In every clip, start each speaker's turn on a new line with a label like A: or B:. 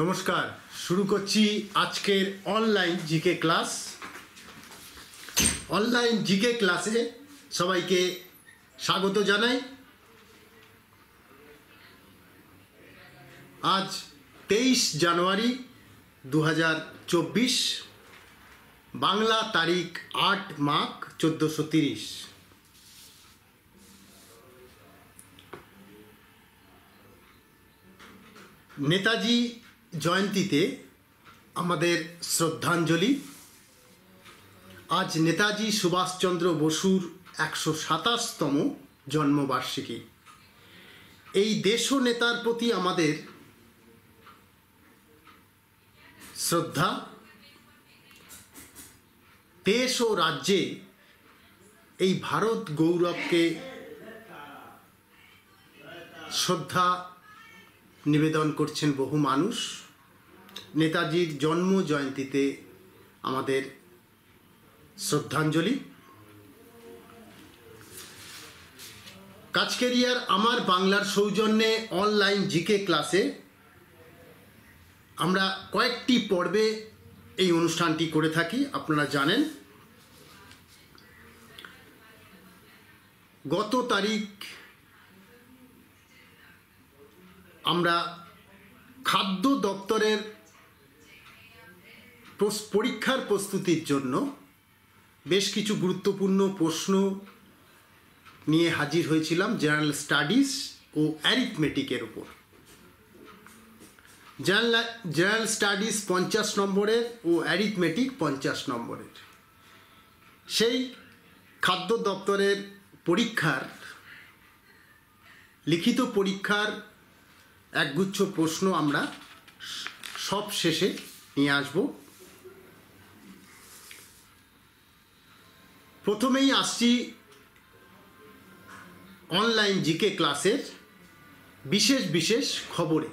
A: নমস্কার, শুরু করছি আজকের online GK class. Online GK ক্লাসে সবাইকে স্বাগত জানাই। আজ 23 জানুয়ারি 2024, বাংলা তারিখ 8 মাঘ 1430। নেতাজি জয়ন্তীতে আমাদের শ্রদ্ধাঞ্জলি। আজ নেতাজি সুভাষচন্দ্র বসুর 127তম জন্মবার্ষিকী। এই দেশ নেতার প্রতি আমাদের শ্রদ্ধা। দেশ ও রাজ্যে এই ভারত গৌরবকে শ্রদ্ধা নিবেদন করছেন বহু মানুষ। নেতাজির জন্ম জয়ন্তীতে আমাদের শ্রদ্ধাঞ্জলি। কাজকেরিয়ার আমার বাংলার সৌজন্যে অনলাইন জিকে ক্লাসে আমরা কয়েকটি পর্বে এই অনুষ্ঠানটি করে থাকি, আপনারা জানেন। গত তারিখ আমরা খাদ্য দপ্তরের পরীক্ষার প্রস্তুতির জন্য বেশ কিছু গুরুত্বপূর্ণ প্রশ্ন নিয়ে হাজির হয়েছিলাম, জেনারেল স্টাডিজ ও অ্যারিথমেটিকের উপর। জেনারেল স্টাডিজ 50 নম্বরের ও অ্যারিথমেটিক 50 নম্বরের। সেই খাদ্য দপ্তরের পরীক্ষার লিখিত পরীক্ষার একগুচ্ছ প্রশ্ন আমরা সব শেষে নিয়ে আসব। প্রথমেই আসছি অনলাইন জিকে ক্লাসের বিশেষ বিশেষ খবরে।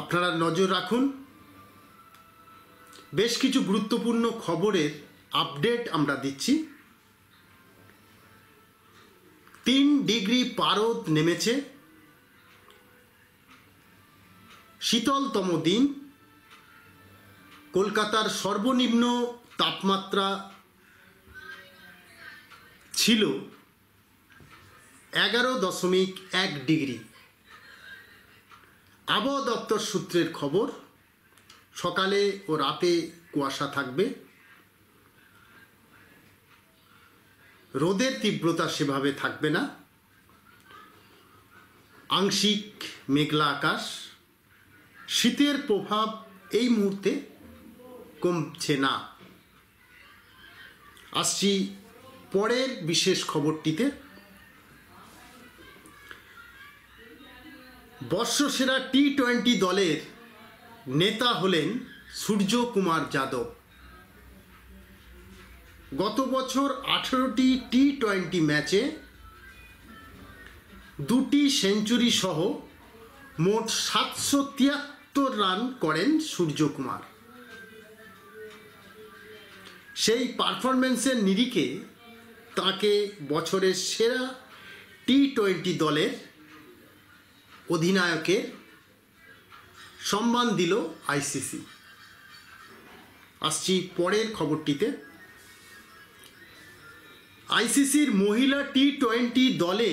A: আপনারা নজর রাখুন, বেশ কিছু গুরুত্বপূর্ণ খবরের আপডেট আমরা দিচ্ছি। 3 ডিগ্রি পারদ নেমেছে। শীতলতম দিন। কলকাতার সর্বনিম্ন তাপমাত্রা ছিল 11.1 ডিগ্রি। আবহাওয়া দপ্তর সূত্রের খবর, সকালে ও রাতে কুয়াশা থাকবে। রোদের তীব্রতা সেভাবে থাকবে না। আংশিক মেঘলা আকাশ। শীতের প্রভাব এই মুহূর্তে কমছে না। আসছি পরের বিশেষ খবরটিতে। বর্ষসেরা টি-20 দলের নেতা হলেন সূর্যকুমার যাদব। গত বছর 18টি টি-20 ম্যাচে 2টি সেঞ্চুরি সহ মোট 773 রান করেন সূর্যকুমার। সেই পারফরমেন্সের নিরিখে তাকে বছরের সেরা টি-20 দলের অধিনায়কের সম্মান দিল আইসিসি। আসছি পরের খবরটিতে। আইসিসির মহিলা টি-20 দলে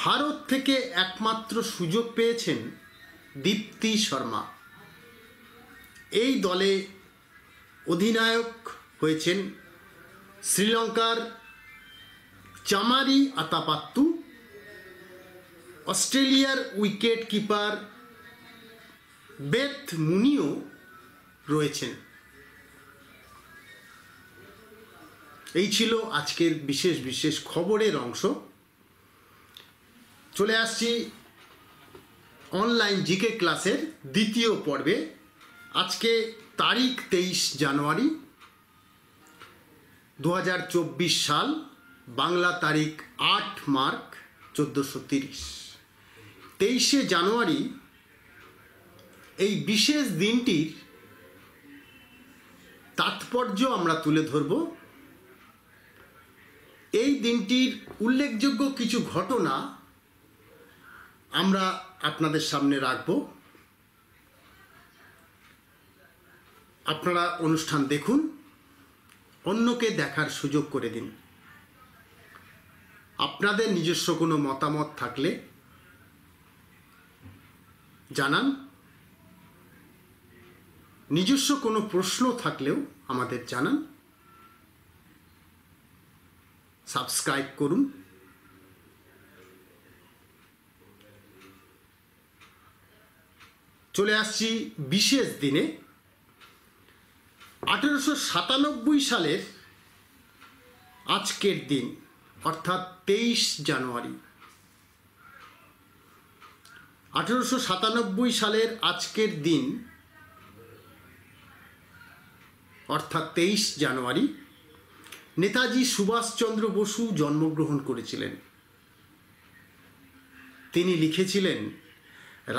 A: ভারত থেকে একমাত্র সুযোগ পেয়েছেন দীপ্তি শর্মা। এই দলে অধিনায়ক হয়েছেন শ্রীলঙ্কার চামারি আতাপাত্তু। অস্ট্রেলিয়ার উইকেট কিপার বেথ মুনিও রয়েছেন। এই ছিল আজকের বিশেষ বিশেষ খবরের অংশ। চলে আসছি অনলাইন জিকে ক্লাসের দ্বিতীয় পর্বে। আজকে তারিখ 23 জানুয়ারি 2024 সাল, বাংলা তারিখ 8 মার্চ 1430। 23শে জানুয়ারি এই বিশেষ দিনটির তাৎপর্য আমরা তুলে ধরব। এই দিনটির উল্লেখযোগ্য কিছু ঘটনা আমরা আপনাদের সামনে রাখব। আপনারা অনুষ্ঠান দেখুন, অন্যকে দেখার সুযোগ করে দিন। আপনাদের নিজস্ব কোনো মতামত থাকলে জানান, নিজস্ব কোনো প্রশ্ন থাকলেও আমাদের জানান। সাবস্ক্রাইব করুন। চলে আসছি বিশেষ দিনে। 1897 সালের আজকের দিন, অর্থাৎ 23 জানুয়ারি। 1897 সালের আজকের দিন, অর্থাৎ 23 জানুয়ারি, নেতাজি সুভাষচন্দ্র বসু জন্মগ্রহণ করেছিলেন। তিনি লিখেছিলেন,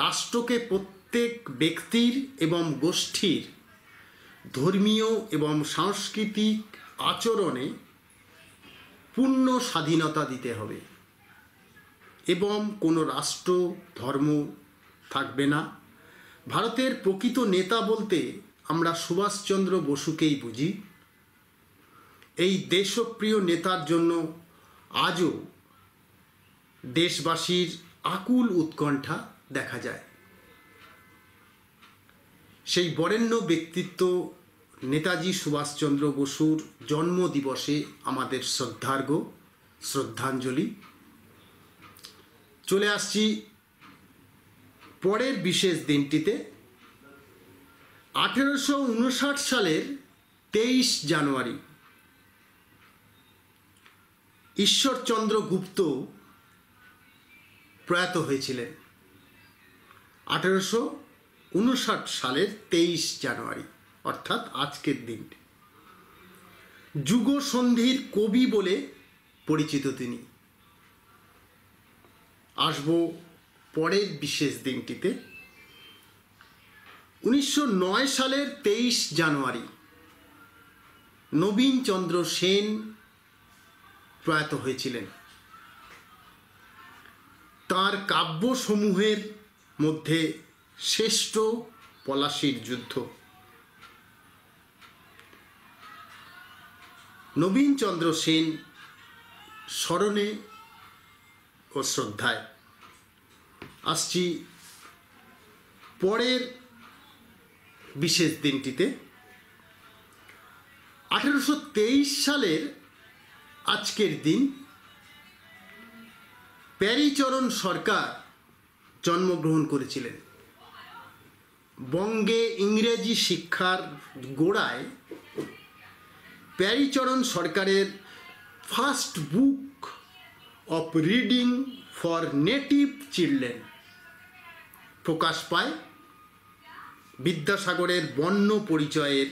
A: রাষ্ট্রকে প্রত্যেক ব্যক্তির এবং গোষ্ঠীর ধর্মীয় এবং সাংস্কৃতিক আচরণে পূর্ণ স্বাধীনতা দিতে হবে এবং কোনো রাষ্ট্র ধর্ম থাকবে না। ভারতের প্রকৃত নেতা বলতে আমরা সুভাষচন্দ্র বসুকেই বুঝি। এই দেশপ্রিয় নেতার জন্য আজও দেশবাসীর আকুল উৎকণ্ঠা দেখা যায়। সেই বরেণ্য ব্যক্তিত্ব নেতাজি সুভাষচন্দ্র বসুর জন্মদিবসে আমাদের শ্রদ্ধাঞ্জলি। চলে আসছি পরের বিশেষ দিনটিতে। 1859 সালের 23 জানুয়ারি ঈশ্বরচন্দ্র গুপ্ত প্রয়াত হয়েছিলেন। 1859 সালের 23 জানুয়ারি, অর্থাৎ আজকের দিনটি। যুগসন্ধির কবি বলে পরিচিত তিনি। আসব পরের বিশেষ দিনটিতে। 1909 সালের 23 জানুয়ারি নবীনচন্দ্র সেন প্রয়াত হয়েছিলেন। তাঁর কাব্যসমূহের মধ্যে শ্রেষ্ঠ পলাশীর যুদ্ধ। নবীনচন্দ্র সেন স্মরণে ও শ্রদ্ধায়। আসছি পরের বিশেষ দিনটিতে। 1823 সালের আজকের দিন প্যারীচরণ সরকার জন্মগ্রহণ করেছিলেন। বঙ্গে ইংরেজি শিক্ষার গোড়ায় প্যারীচরণ সরকারের first book of reading for native children প্রকাশ পায় বিদ্যাসাগরের বর্ণ পরিচয়ের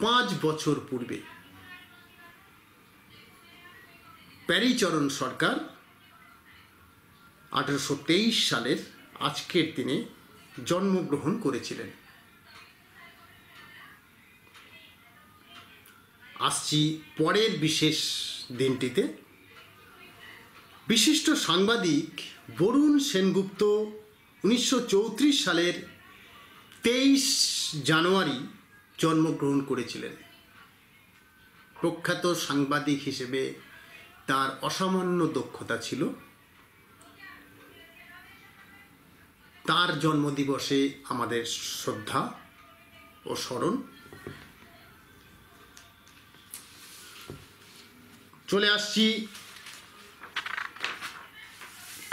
A: 5 বছর পূর্বে। প্যারীচরণ সরকার 1823 সালের আজকের দিনে জন্মগ্রহণ করেছিলেন। আসছি পরের বিশেষ দিনটিতে। বিশিষ্ট সাংবাদিক বরুণ সেনগুপ্ত 1934 সালের 23 জানুয়ারি জন্মগ্রহণ করেছিলেন। প্রখ্যাত সাংবাদিক হিসেবে তার অসামান্য দক্ষতা ছিল। তার জন্মদিবসে আমাদের শ্রদ্ধা ও স্মরণ। চলে আসছি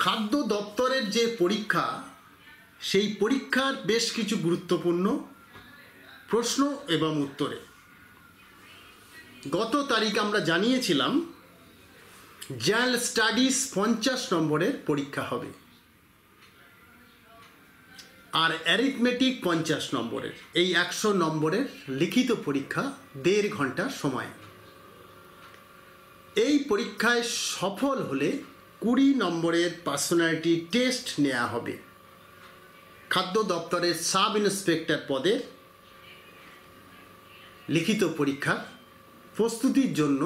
A: খাদ্য দপ্তরের যে পরীক্ষা, সেই পরীক্ষার বেশ কিছু গুরুত্বপূর্ণ প্রশ্ন এবং উত্তরে। গত তারিখ আমরা জানিয়েছিলাম জেনারেল স্টাডিজ 50 নম্বরের পরীক্ষা হবে, আর অ্যারিথমেটিক 50 নম্বরের। এই 100 নম্বরের লিখিত পরীক্ষা 1.5 ঘন্টার সময়। এই পরীক্ষায় সফল হলে 20 নম্বরের পার্সোনালিটি টেস্ট নেওয়া হবে। খাদ্য দপ্তরের সাব ইন্সপেক্টর পদের লিখিত পরীক্ষার প্রস্তুতির জন্য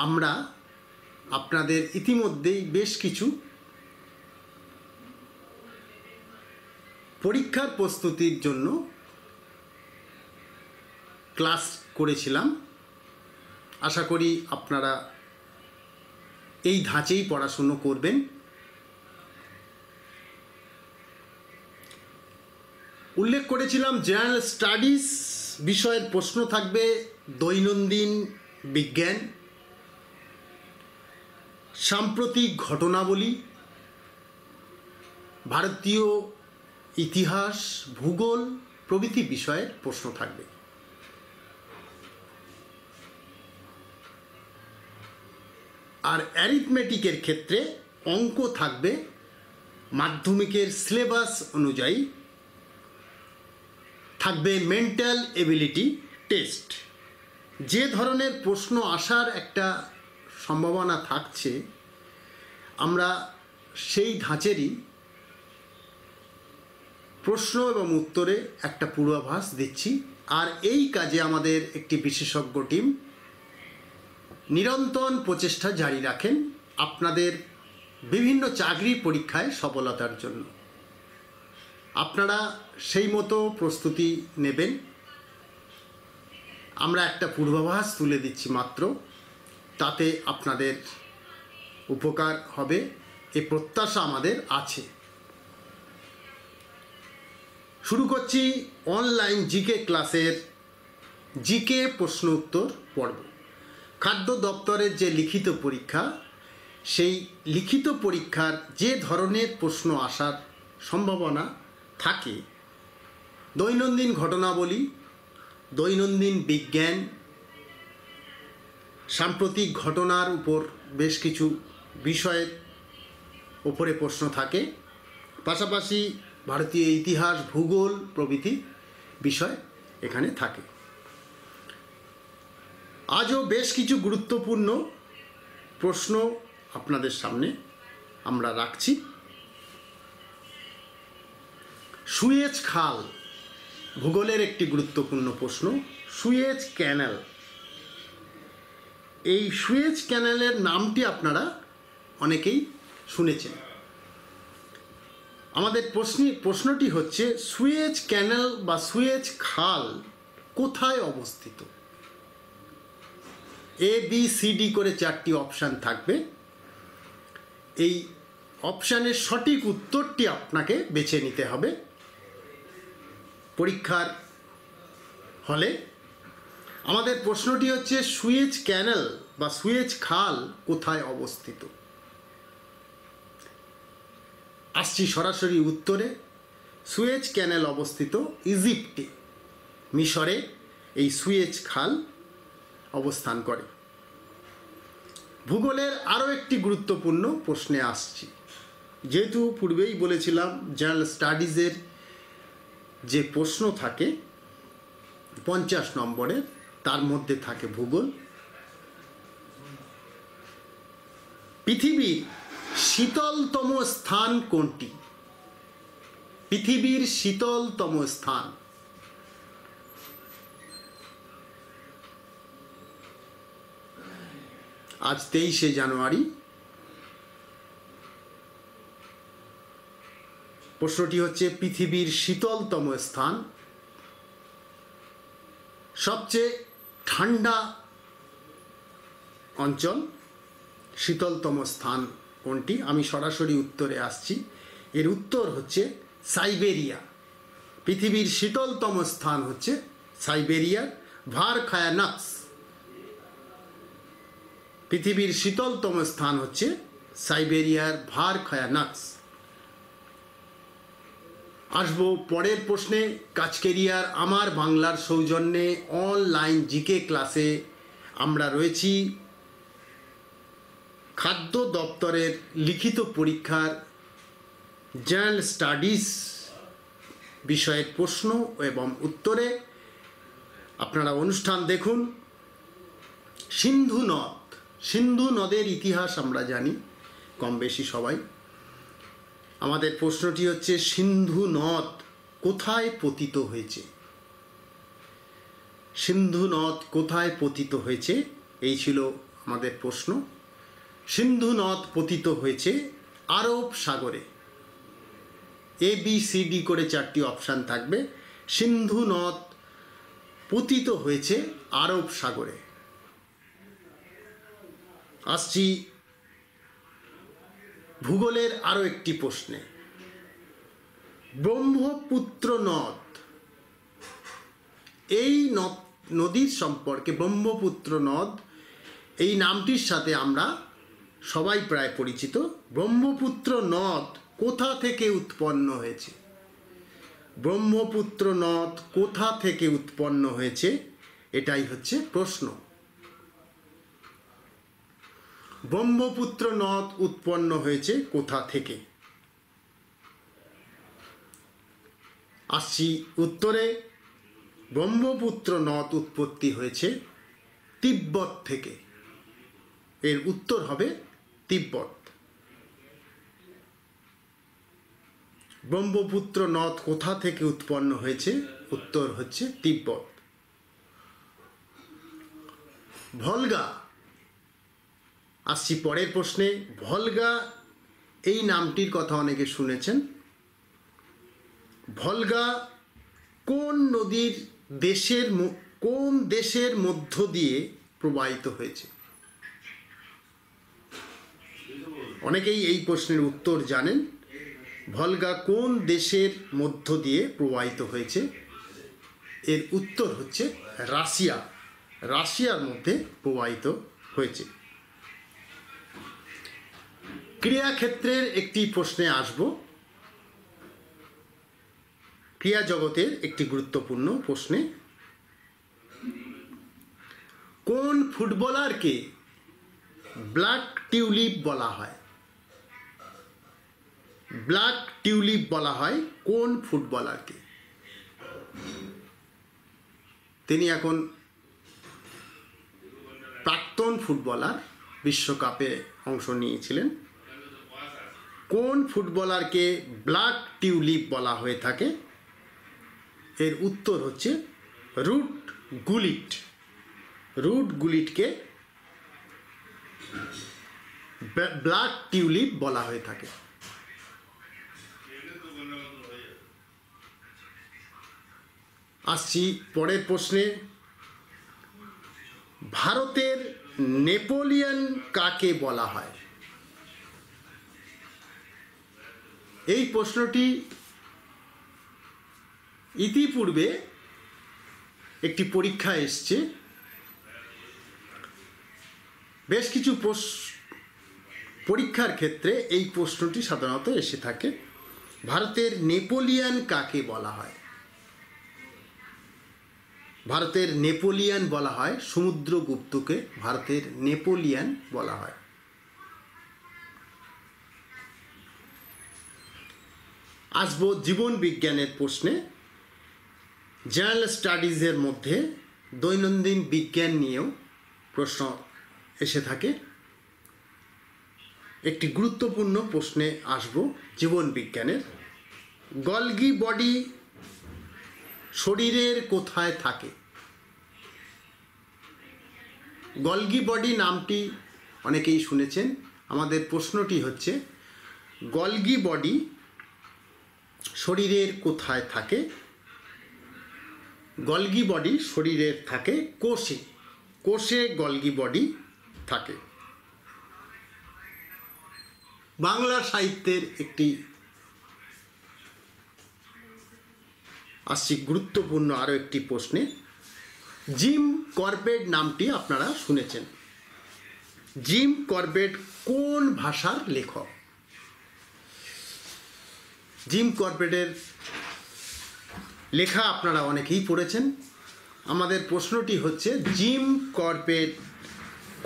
A: আমরা আপনাদের ইতিমধ্যেই বেশ কিছু পরীক্ষার প্রস্তুতির জন্য ক্লাস করেছিলাম। আশা করি আপনারা এই ধাঁচেই পড়াশুনো করবেন। উল্লেখ করেছিলাম জেনারেল স্টাডিজ বিষয়ের প্রশ্ন থাকবে দৈনন্দিন বিজ্ঞান, সাম্প্রতিক ঘটনাবলী, ভারতীয় ইতিহাস, ভূগোল প্রভৃতি বিষয়ের প্রশ্ন থাকবে। আর অ্যারিথমেটিকের ক্ষেত্রে অঙ্ক থাকবে মাধ্যমিকের সিলেবাস অনুযায়ী, থাকবে মেন্টাল এবিলিটি টেস্ট। যে ধরনের প্রশ্ন আসার একটা সম্ভাবনা থাকছে, আমরা সেই ধাঁচেরই প্রশ্ন এবং উত্তরে একটা পূর্বাভাস দিচ্ছি। আর এই কাজে আমাদের একটি বিশেষজ্ঞ টিম নিরন্তর প্রচেষ্টা জারি রাখেন আপনাদের বিভিন্ন চাকরি পরীক্ষায় সফলতার জন্য। আপনারা সেই মতো প্রস্তুতি নেবেন। আমরা একটা পূর্বাভাস তুলে দিচ্ছি মাত্র, তাতে আপনাদের উপকার হবে এ প্রত্যাশা আমাদের আছে। শুরু করছি অনলাইন জিকে ক্লাসের জিকে প্রশ্ন উত্তর পর্ব। খাদ্য দপ্তরের যে লিখিত পরীক্ষা, সেই লিখিত পরীক্ষার যে ধরনের প্রশ্ন আসার সম্ভাবনা থাকে, দৈনন্দিন ঘটনাবলী, দৈনন্দিন বিজ্ঞান, সাম্প্রতিক ঘটনার উপর বেশ কিছু বিষয়ের ওপরে প্রশ্ন থাকে, পাশাপাশি ভারতীয় ইতিহাস, ভূগোল প্রভৃতি বিষয় এখানে থাকে। আজও বেশ কিছু গুরুত্বপূর্ণ প্রশ্ন আপনাদের সামনে আমরা রাখছি। সুয়েজ খাল ভূগোলের একটি গুরুত্বপূর্ণ প্রশ্ন। সুয়েজ ক্যানাল, এই সুয়েজ ক্যানালের নামটি আপনারা অনেকেই শুনেছেন। আমাদের প্রশ্নটি হচ্ছে সুয়েজ ক্যানাল বা সুয়েজ খাল কোথায় অবস্থিত? ABCD করে 4টি অপশান থাকবে। এই অপশানের সঠিক উত্তরটি আপনাকে বেছে নিতে হবে পরীক্ষার হলে। আমাদের প্রশ্নটি হচ্ছে সুয়েজ ক্যানাল বা সুয়েজ খাল কোথায় অবস্থিত? আসছি সরাসরি উত্তরে। সুয়েজ ক্যানাল অবস্থিত ইজিপ্টে, মিশরে এই সুয়েজ খাল অবস্থান করে। ভূগোলের আরও একটি গুরুত্বপূর্ণ প্রশ্নে আসছি। যেহেতু পূর্বেই বলেছিলাম জেনারেল স্টাডিজের যে প্রশ্ন থাকে 50 নম্বরের, তার মধ্যে থাকে ভূগোল। পৃথিবীর শীতলতম স্থান কোনটি? পৃথিবীর শীতলতম স্থান। আজ 23শে জানুয়ারি। প্রশ্নটি হচ্ছে পৃথিবীর শীতলতম স্থান, সবচেয়ে ঠান্ডা অঞ্চল, শীতলতম স্থান কোনটি? আমি সরাসরি উত্তরে আসছি। এর উত্তর হচ্ছে সাইবেরিয়া। পৃথিবীর শীতলতম স্থান হচ্ছে সাইবেরিয়ার ভারখায়ানাক্স। পৃথিবীর শীতলতম স্থান হচ্ছে সাইবেরিয়ার ভারখায়ানাক্স। আসবো পরের প্রশ্নে। কাচকেরিয়ার আমার বাংলার সৌজন্যে অনলাইন জিকে ক্লাসে আমরা রয়েছি খাদ্য দপ্তরের লিখিত পরীক্ষার জেনারেল স্টাডিজ বিষয়ের প্রশ্ন এবং উত্তরে। আপনারা অনুষ্ঠান দেখুন। সিন্ধু নদ, সিন্ধু নদের ইতিহাস আমরা জানি কম বেশি সবাই। আমাদের প্রশ্নটি হচ্ছে সিন্ধু নদ কোথায় পতিত হয়েছে? সিন্ধু নদ কোথায় পতিত হয়েছে, এই ছিল আমাদের প্রশ্ন। সিন্ধু নদ পতিত হয়েছে আরব সাগরে। ABCD করে 4টি অপশান থাকবে। সিন্ধু নদ পতিত হয়েছে আরব সাগরে। আসছি ভূগোলের আরও একটি প্রশ্নে। ব্রহ্মপুত্র নদ, এই নদীর সম্পর্কে, ব্রহ্মপুত্র নদ এই নামটির সাথে আমরা সবাই প্রায় পরিচিত। ব্রহ্মপুত্র নদ কোথা থেকে উৎপন্ন হয়েছে? ব্রহ্মপুত্র নদ কোথা থেকে উৎপন্ন হয়েছে, এটাই হচ্ছে প্রশ্ন। ব্রহ্মপুত্র নদ উৎপন্ন হয়েছে কোথা থেকে? আসছি উত্তরে। ব্রহ্মপুত্র নদ উৎপত্তি হয়েছে তিব্বত থেকে। এর উত্তর হবে তিব্বত। ব্রহ্মপুত্র নদ কোথা থেকে উৎপন্ন হয়েছে? উত্তর হচ্ছে তিব্বত। ভলগা, আসছি পরের প্রশ্নে। ভলগা এই নামটির কথা অনেকে শুনেছেন। ভলগা কোন নদীর কোন দেশের মধ্য দিয়ে প্রবাহিত হয়েছে? অনেকেই এই প্রশ্নের উত্তর জানেন। ভলগা কোন দেশের মধ্য দিয়ে প্রবাহিত হয়েছে? এর উত্তর হচ্ছে রাশিয়া। রাশিয়ার মধ্যে প্রবাহিত হয়েছে। ক্রীড়াক্ষেত্রের একটি প্রশ্নে আসব। ক্রীড়া জগতের একটি গুরুত্বপূর্ণ প্রশ্নে। কোন ফুটবলারকে ব্ল্যাক টিউলিপ বলা হয়? ব্ল্যাক টিউলিপ বলা হয় কোন ফুটবলারকে? তিনি এখন প্রাক্তন ফুটবলার, বিশ্বকাপে অংশ নিয়েছিলেন। কোন ফুটবলারকে ব্ল্যাক টিউলিপ বলা হয়ে থাকে? এর উত্তর হচ্ছে রুড গুলিট। রুড গুলিটকে ব্ল্যাক টিউলিপ বলা হয়ে থাকে। আসছি পরের প্রশ্নে। ভারতের নেপোলিয়ন কাকে বলা হয়? এই প্রশ্নটি ইতিপূর্বে একটি পরীক্ষা এসছে। বেশ কিছু পরীক্ষার ক্ষেত্রে এই প্রশ্নটি সাধারণত এসে থাকে। ভারতের নেপোলিয়ন কাকে বলা হয়? ভারতের নেপোলিয়ন বলা হয় সমুদ্রগুপ্তকে। ভারতের নেপোলিয়ন বলা হয়। আসবো জীবন বিজ্ঞানের প্রশ্নে। জেনারেল স্টাডিজের মধ্যে দৈনন্দিন বিজ্ঞান নিয়েও প্রশ্ন এসে থাকে। একটি গুরুত্বপূর্ণ প্রশ্নে আসবো জীবন বিজ্ঞানের। গলগি বডি শরীরের কোথায় থাকে? গলগি বডি নামটি অনেকেই শুনেছেন। আমাদের প্রশ্নটি হচ্ছে গলগি বডি শরীরের কোথায় থাকে? গলগি বডি শরীরের থাকে কোষে। কোষে গলগি বডি থাকে। বাংলা সাহিত্যের একটি আসছি গুরুত্বপূর্ণ আরও একটি প্রশ্নে। জিম করবেট নামটি আপনারা শুনেছেন। জিম করবেট কোন ভাষার লেখক? জিম করবেটের লেখা আপনারা অনেকেই পড়েছেন। আমাদের প্রশ্নটি হচ্ছে জিম করবেট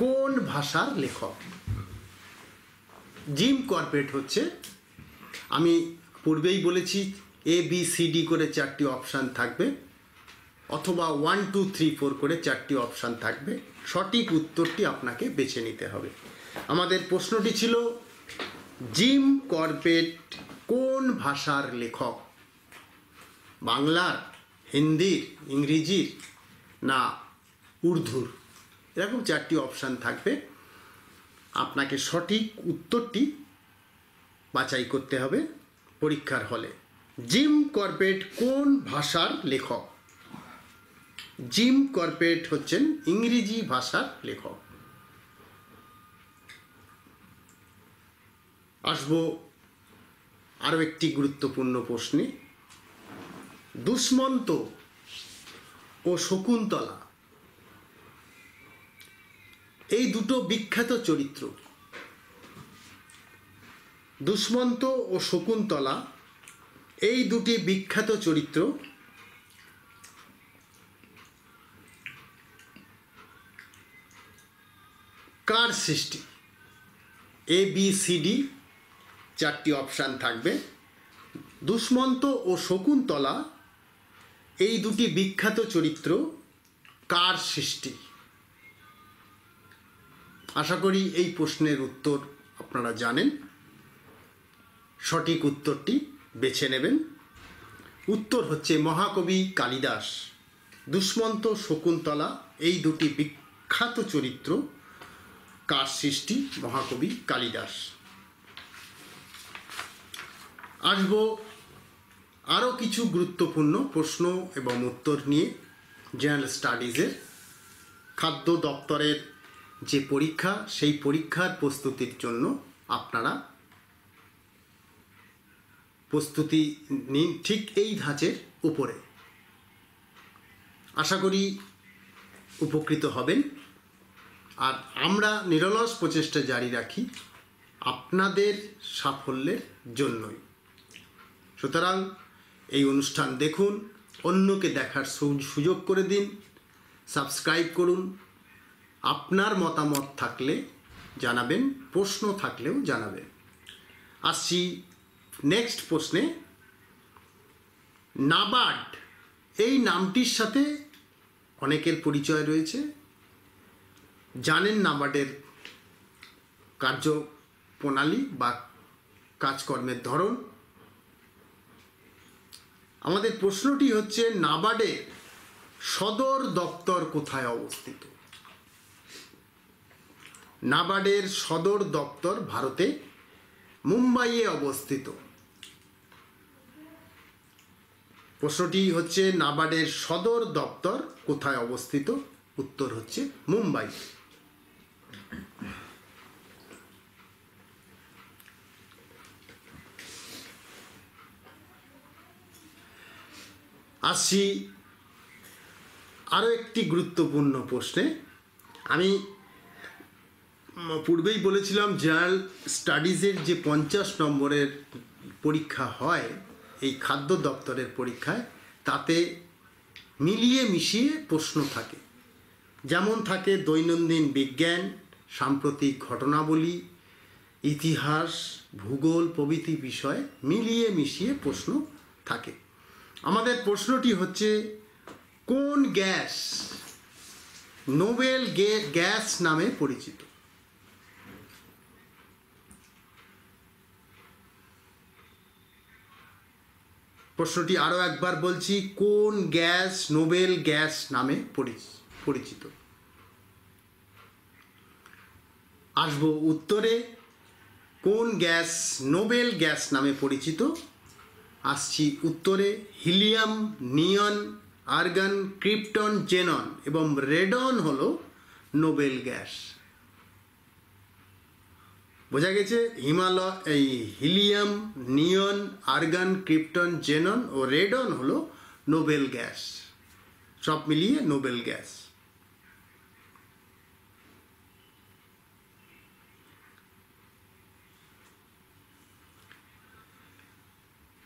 A: কোন ভাষার লেখক? জিম করবেট হচ্ছে, আমি পূর্বেই বলেছি, ABCD করে 4টি অপশান থাকবে, অথবা 1 2 3 4 করে 4টি অপশান থাকবে। সঠিক উত্তরটি আপনাকে বেছে নিতে হবে। আমাদের প্রশ্নটি ছিল জিম করবেট কোন ভাষার লেখক? বাংলার, হিন্দির, ইংরেজির না উর্দুর? এরকম 4টি অপশান থাকবে। আপনাকে সঠিক উত্তরটি বাছাই করতে হবে পরীক্ষার হলে। জিম করবেট কোন ভাষার লেখক? জিম করবেট হচ্ছেন ইংরেজি ভাষার লেখক। আসবো আরও একটি গুরুত্বপূর্ণ প্রশ্নে। দুষ্মন্ত ও শকুন্তলা এই দুটো বিখ্যাত চরিত্র, দুষ্মন্ত ও শকুন্তলা এই দুটি বিখ্যাত চরিত্র কার সৃষ্টি? ABCD চারটি অপশান থাকবে। দুষ্মন্ত ও শকুন্তলা এই দুটি বিখ্যাত চরিত্র কার সৃষ্টি? আশা করি এই প্রশ্নের উত্তর আপনারা জানেন। সঠিক উত্তরটি বেছে নেবেন। উত্তর হচ্ছে মহাকবি কালিদাস। দুষ্মন্ত শকুন্তলা এই দুটি বিখ্যাত চরিত্র কার সৃষ্টি? মহাকবি কালিদাস। আসব আরও কিছু গুরুত্বপূর্ণ প্রশ্ন এবং উত্তর নিয়ে। জেনারেল স্টাডিজের খাদ্য দপ্তরের যে পরীক্ষা, সেই পরীক্ষার প্রস্তুতির জন্য আপনারা প্রস্তুতি নিন ঠিক এই ধাঁচের উপরে। আশা করি উপকৃত হবেন। আর আমরা নিরলস প্রচেষ্টা জারি রাখি আপনাদের সাফল্যের জন্যই। সুতরাং এই অনুষ্ঠান দেখুন, অন্যকে দেখার সুযোগ করে দিন, সাবস্ক্রাইব করুন। আপনার মতামত থাকলে জানাবেন, প্রশ্ন থাকলেও জানাবেন। আসছি নেক্সট প্রশ্নে। নাবার্ড এই নামটির সাথে অনেকের পরিচয় রয়েছে, জানেন নাবার্ডের কার্যপ্রণালী বা কাজকর্মের ধরন। আমাদের প্রশ্নটি হচ্ছে, নাবার্ডের সদর দপ্তর কোথায় অবস্থিত? নাবার্ডের সদর দপ্তর ভারতে মুম্বাইয়ে অবস্থিত। প্রশ্নটি হচ্ছে, নাবার্ডের সদর দপ্তর কোথায় অবস্থিত? উত্তর হচ্ছে মুম্বাই। আসছি আরও একটি গুরুত্বপূর্ণ প্রশ্নে। আমি পূর্বেই বলেছিলাম জেনারেল স্টাডিজের যে 50 নম্বরের পরীক্ষা হয় এই খাদ্য দপ্তরের পরীক্ষায়, তাতে মিলিয়ে মিশিয়ে প্রশ্ন থাকে। যেমন থাকে দৈনন্দিন বিজ্ঞান, সাম্প্রতিক ঘটনাবলী, ইতিহাস, ভূগোল প্রভৃতি বিষয় মিলিয়ে মিশিয়ে প্রশ্ন থাকে। আমাদের প্রশ্নটি হচ্ছে, কোন গ্যাস নোবেল গ্যাস নামে পরিচিত? প্রশ্নটি আরও একবার বলছি, কোন গ্যাস নোবেল গ্যাস নামে পরিচিত? আসব উত্তরে। কোন গ্যাস নোবেল গ্যাস নামে পরিচিত? আসছি উত্তরে। হিলিয়াম, নিয়ন, আর্গন, ক্রিপ্টন, জেনন এবং রেডন হলো নোবেল গ্যাস। বোঝা গেছে? এই হিলিয়াম, নিয়ন, আর্গন, ক্রিপ্টন, জেনন ও রেডন হলো নোবেল গ্যাস। সব মিলিয়ে নোবেল গ্যাস।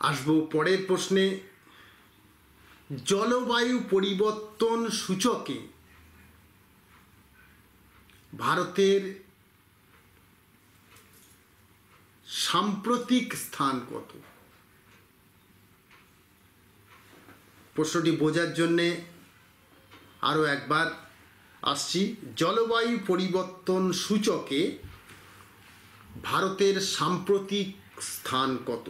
A: আসবো পরের প্রশ্নে। জলবায়ু পরিবর্তন সূচকে ভারতের সাম্প্রতিক স্থান কত? প্রশ্নটি বোঝার জন্যে আরও একবার আসছি। জলবায়ু পরিবর্তন সূচকে ভারতের সাম্প্রতিক স্থান কত?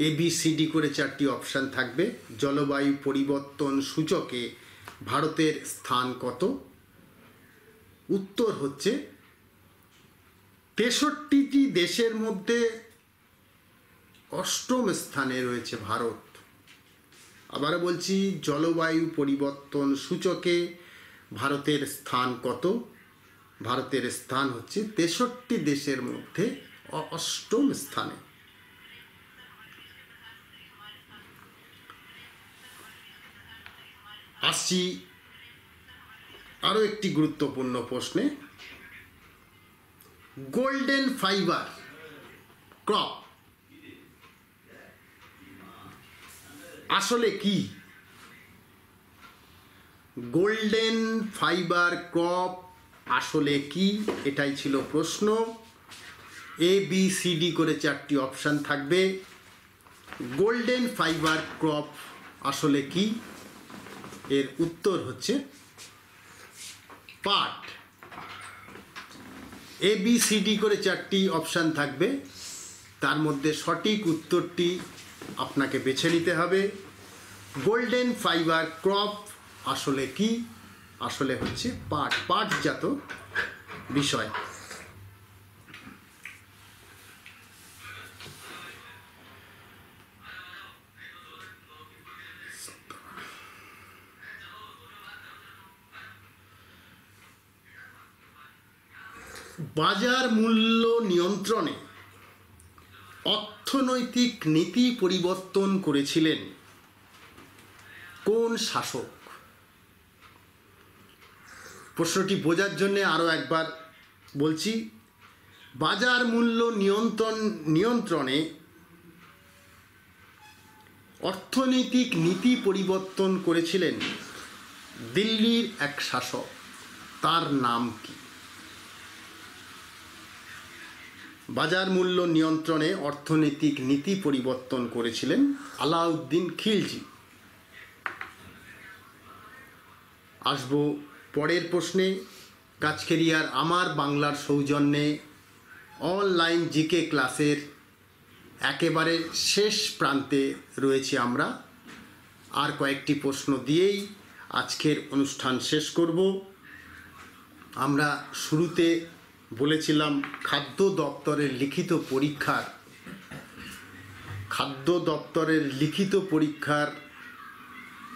A: ABCD করে 4টি অপশান থাকবে। জলবায়ু পরিবর্তন সূচকে ভারতের স্থান কত? উত্তর হচ্ছে 63টি দেশের মধ্যে 8ম স্থানে রয়েছে ভারত। আবার বলছি, জলবায়ু পরিবর্তন সূচকে ভারতের স্থান কত? ভারতের স্থান হচ্ছে 63 দেশের মধ্যে 8ম স্থানে। আসছি আরও একটি গুরুত্বপূর্ণ প্রশ্নে। গোল্ডেন ফাইবার ক্রপ আসলে কি? গোল্ডেন ফাইবার ক্রপ আসলে কি, এটাই ছিল প্রশ্ন। ABCD করে 4টি অপশান থাকবে। গোল্ডেন ফাইবার ক্রপ আসলে কি? এর উত্তর হচ্ছে পাট। ABCD করে 4টি অপশান থাকবে, তার মধ্যে সঠিক উত্তরটি আপনাকে বেছে নিতে হবে। গোল্ডেন ফাইবার ক্রপ আসলে কি? আসলে হচ্ছে পাট, পাটজাত বিষয়। বাজার মূল্য নিয়ন্ত্রণে অর্থনৈতিক নীতি পরিবর্তন করেছিলেন কোন শাসক? প্রশ্নটি বোঝার জন্য আরও একবার বলছি। বাজার মূল্য নিয়ন্ত্রণে অর্থনৈতিক নীতি পরিবর্তন করেছিলেন দিল্লির এক শাসক, তার নাম কি? বাজার মূল্য নিয়ন্ত্রণে অর্থনৈতিক নীতি পরিবর্তন করেছিলেন আলাউদ্দিন খিলজি। আসবো পরের প্রশ্নে। কাজকেরিয়ার আমার বাংলার সৌজন্যে অনলাইন জিকে ক্লাসের একেবারে শেষ প্রান্তে রয়েছে আমরা। আর কয়েকটি প্রশ্ন দিয়েই আজকের অনুষ্ঠান শেষ করব। আমরা শুরুতে বলেছিলাম খাদ্য দপ্তরের লিখিত পরীক্ষার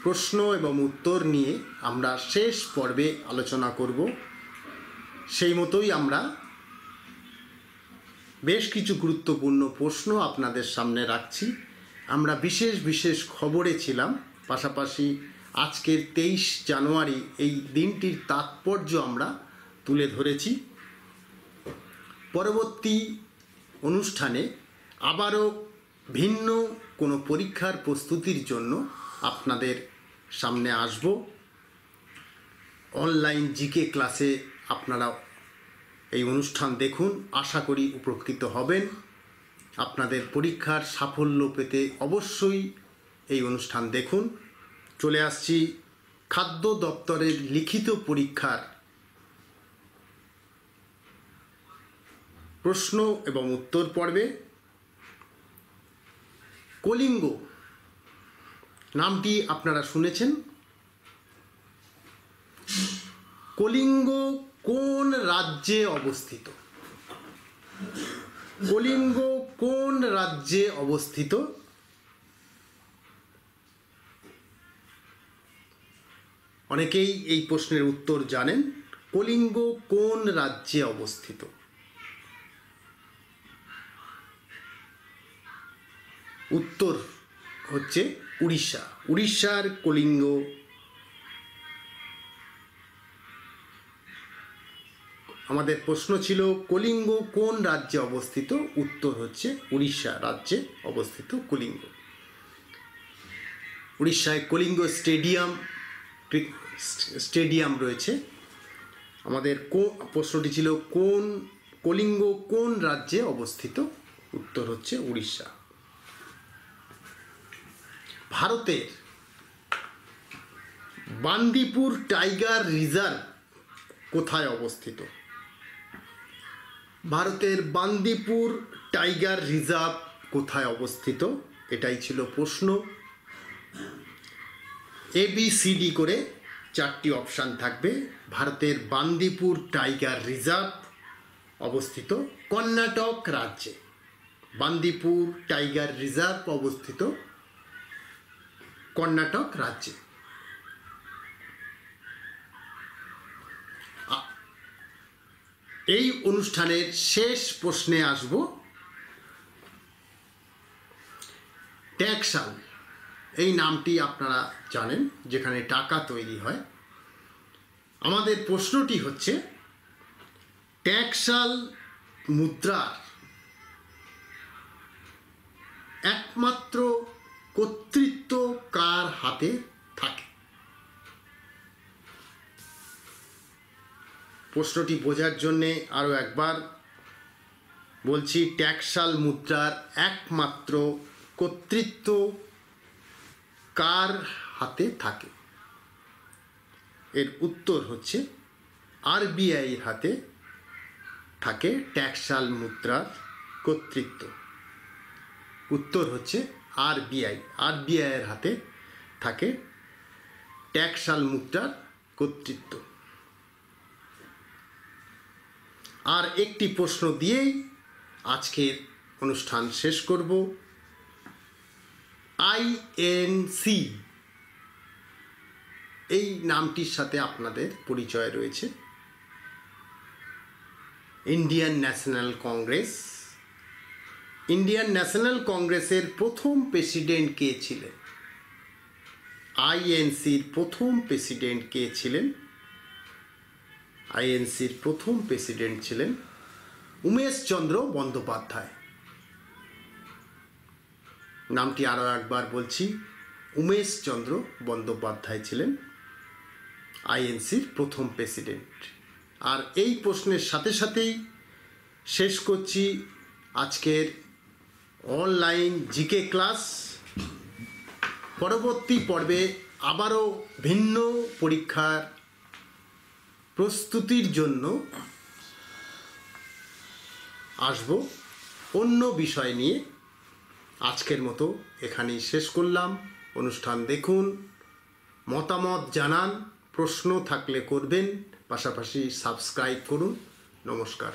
A: প্রশ্ন এবং উত্তর নিয়ে আমরা শেষ পর্বে আলোচনা করব। সেই মতোই আমরা বেশ কিছু গুরুত্বপূর্ণ প্রশ্ন আপনাদের সামনে রাখছি। আমরা বিশেষ খবরে ছিলাম, পাশাপাশি আজকের 23 জানুয়ারি এই দিনটির তাৎপর্য আমরা তুলে ধরেছি। পরবর্তী অনুষ্ঠানে আবারও ভিন্ন কোনো পরীক্ষার প্রস্তুতির জন্য আপনাদের সামনে আসব। অনলাইন জিকে ক্লাসে আপনারা এই অনুষ্ঠান দেখুন, আশা করি উপকৃত হবেন। আপনাদের পরীক্ষার সাফল্য পেতে অবশ্যই এই অনুষ্ঠান দেখুন। চলে আসছি খাদ্য দপ্তরের লিখিত পরীক্ষার প্রশ্ন এবং উত্তর পর্বে। কলিঙ্গ নামটি আপনারা শুনেছেন। কলিঙ্গ কোন রাজ্যে অবস্থিত? কলিঙ্গ কোন রাজ্যে অবস্থিত? অনেকেই এই প্রশ্নের উত্তর জানেন। কলিঙ্গ কোন রাজ্যে অবস্থিত? উত্তর হচ্ছে উড়িষ্যা। উড়িষ্যার কলিঙ্গ। আমাদের প্রশ্ন ছিল কলিঙ্গ কোন রাজ্যে অবস্থিত? উত্তর হচ্ছে উড়িষ্যা রাজ্যে অবস্থিত কলিঙ্গ। উড়িষ্যায় কলিঙ্গ স্টেডিয়াম রয়েছে। আমাদের প্রশ্নটি ছিল কলিঙ্গ কোন রাজ্যে অবস্থিত? উত্তর হচ্ছে উড়িষ্যা। ভারতের বান্দিপুর টাইগার রিজার্ভ কোথায় অবস্থিত? ভারতের বান্দিপুর টাইগার রিজার্ভ কোথায় অবস্থিত? এটাই ছিল প্রশ্ন। ABCD করে 4টি অপশান থাকবে। ভারতের বান্দিপুর টাইগার রিজার্ভ অবস্থিত কর্ণাটক রাজ্যে। বান্দিপুর টাইগার রিজার্ভ অবস্থিত কর্ণাটক রাজ্যে। এই অনুষ্ঠানের শেষ প্রশ্নে আসব। ট্যাক্সাল এই নামটি আপনারা জানেন, যেখানে টাকা তৈরি হয়। আমাদের প্রশ্নটি হচ্ছে ট্যাক্সাল মুদ্রার একমাত্র কর্তৃত্ব কার হাতে থাকে? প্রশ্নটি বোঝার জন্যে আরও একবার বলছি, ট্যাক্সাল মুদ্রার একমাত্র কর্তৃত্ব কার হাতে থাকে? এর উত্তর হচ্ছে আরবিআই হাতে থাকে ট্যাক্সাল মুদ্রার কর্তৃত্ব। উত্তর হচ্ছে আরবিআইয়ের হাতে থাকে ট্যাক্সাল মুদ্রার কর্তৃত্ব। আর একটি প্রশ্ন দিয়েই আজকের অনুষ্ঠান শেষ করব। আইএনসি এই নামটির সাথে আপনাদের পরিচয় রয়েছে। Indian national Congress. Indian national কংগ্রেসের প্রথম প্রেসিডেন্ট কে ছিলেন? আইএনসির প্রথম প্রেসিডেন্ট কে ছিলেন? আইএনসির প্রথম প্রেসিডেন্ট ছিলেন উমেশচন্দ্র বন্দ্যোপাধ্যায়। নামটি আরও একবার বলছি, উমেশচন্দ্র বন্দ্যোপাধ্যায় ছিলেন আইএনসির প্রথম প্রেসিডেন্ট। আর এই প্রশ্নের সাথে সাথেই শেষ করছি আজকের অনলাইন জিকে ক্লাস। পরবর্তী পর্বে আবারও ভিন্ন পরীক্ষার প্রস্তুতির জন্য আসব অন্য বিষয় নিয়ে। আজকের মতো এখানেই শেষ করলাম। অনুষ্ঠান দেখুন, মতামত জানান, প্রশ্ন থাকলে করবেন, পাশাপাশি সাবস্ক্রাইব করুন। নমস্কার।